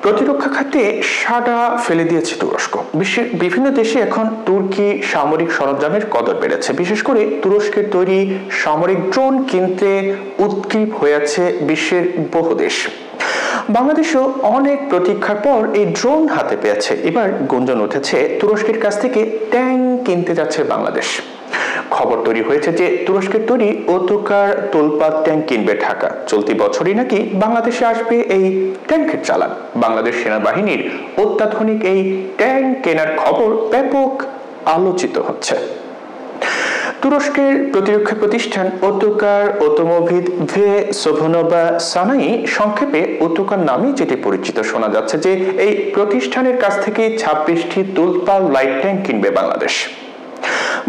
প্রতিরক্ষা খাতে সাড়া ফেলে দিয়েছে তুরস্ক। বিশ্বের বিভিন্ন দেশে এখন তুর্কি সামরিক সরঞ্জামের কদর বেড়েছে। বিশেষ করে তুরস্কের তৈরি সামরিক ড্রোন কিনতে উদ্গ্রীব হয়ে আছে বিশ্বের বহু দেশ। বাংলাদেশও অনেক প্রতীক্ষার পর এই ড্রোন হাতে পেয়েছে। এবার গুঞ্জন উঠেছে তুরস্কের কাছ থেকে ট্যাঙ্ক কিনতে যাচ্ছে বাংলাদেশ। খবর তৈরি হয়েছে যে তুরস্কের তৈরি অটোকার তোলপাত ট্যাঙ্ক কিনবে ঢাকা। চলতি বছরই নাকি বাংলাদেশে আসবে এই ট্যাঙ্কের চালান। বাংলাদেশ সেনাবাহিনীর অত্যাধুনিক এই ট্যাঙ্ক কেনার খবর ব্যাপক আলোচিত হচ্ছে। তুরস্কের প্রতিরক্ষা প্রতিষ্ঠান অটোকার অটোমোভিল ভে সোভনোভা সানাই, সংক্ষেপে অটোকার নামে যেটি পরিচিত, শোনা যাচ্ছে যে এই প্রতিষ্ঠানের কাছ থেকে 26টি তোলপাত লাইট ট্যাঙ্ক কিনবে বাংলাদেশ।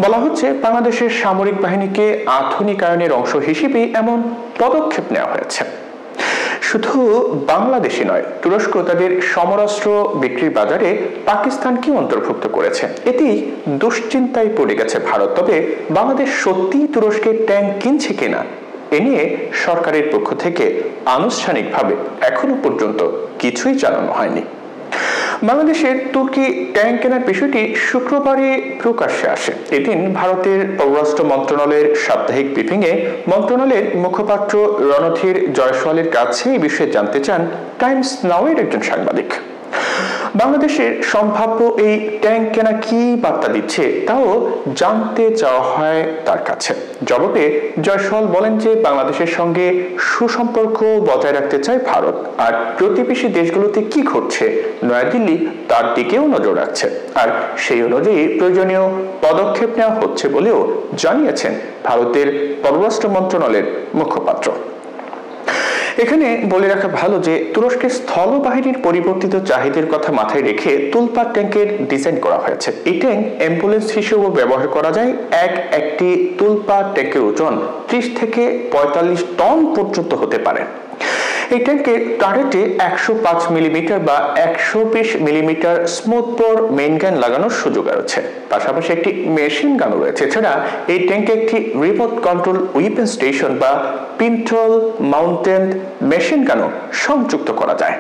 বলা হচ্ছে বাংলাদেশের সামরিক বাহিনীকে আধুনিকায়নের অংশ হিসেবে এমন পদক্ষেপ নেওয়া হয়েছে। শুধু বাংলাদেশে নয়, তুরস্ক তাদের সমরাস্ত্র বিক্রির বাজারে পাকিস্তানকে অন্তর্ভুক্ত করেছে। এটি দুশ্চিন্তায় পড়ে গেছে ভারত। তবে বাংলাদেশ সত্যি তুরস্কের ট্যাঙ্ক কিনছে কিনা এ নিয়ে সরকারের পক্ষ থেকে আনুষ্ঠানিকভাবে এখনো পর্যন্ত কিছুই জানানো হয়নি। বাংলাদেশের তুর্কি ট্যাঙ্ক কেনার বিষয়টি শুক্রবারই প্রকাশ্যে আসে। এদিন ভারতের পররাষ্ট্র মন্ত্রণালয়ের সাপ্তাহিক ব্রিফিংয়ে মন্ত্রণালয়ের মুখপাত্র রণধীর জয়সওয়ালের কাছে এই বিষয়ে জানতে চান টাইমস নাও এর একজন সাংবাদিক। বাংলাদেশের সম্ভাব্য এই ট্যাঙ্ক কেনা কি বার্তা দিচ্ছে তাও জানতে চাওয়া হয় তার কাছে। জবাবে জয়সওয়াল বলেন যে বাংলাদেশের সঙ্গে সুসম্পর্ক বজায় রাখতে চায় ভারত, আর প্রতিবেশী দেশগুলোতে কি ঘটছে নয়াদিল্লি তার দিকেও নজর রাখছে, আর সেই অনুযায়ী প্রয়োজনীয় পদক্ষেপ নেওয়া হচ্ছে বলেও জানিয়েছেন ভারতের পররাষ্ট্র মন্ত্রণালয়ের মুখপাত্র। এখানে বলে রাখা ভালো যে তুরস্কের স্থলবাহিনীর পরিবর্তিত চাহিদার কথা মাথায় রেখে তোলপাত ট্যাঙ্কের ডিজাইন করা হয়েছে। এই ট্যাঙ্ক অ্যাম্বুলেন্স হিসেবেও ব্যবহার করা যায়। একটি তোলপাত ট্যাঙ্কের ওজন 30 থেকে 45 টন পর্যন্ত হতে পারে। এই ট্যাঙ্কের টারেটে 105 মিলিমিটার বা 120 মিলিমিটার স্মুথ বোর মেইন গান লাগানোর সুযোগ আছে। পাশাপাশি একটি মেশিন গানও রয়েছে। এছাড়া এই ট্যাঙ্কে একটি রিমোট কন্ট্রোল উইপেন স্টেশন বা পিন্টল মাউন্টেড মেশিন গানও সংযুক্ত করা যায়।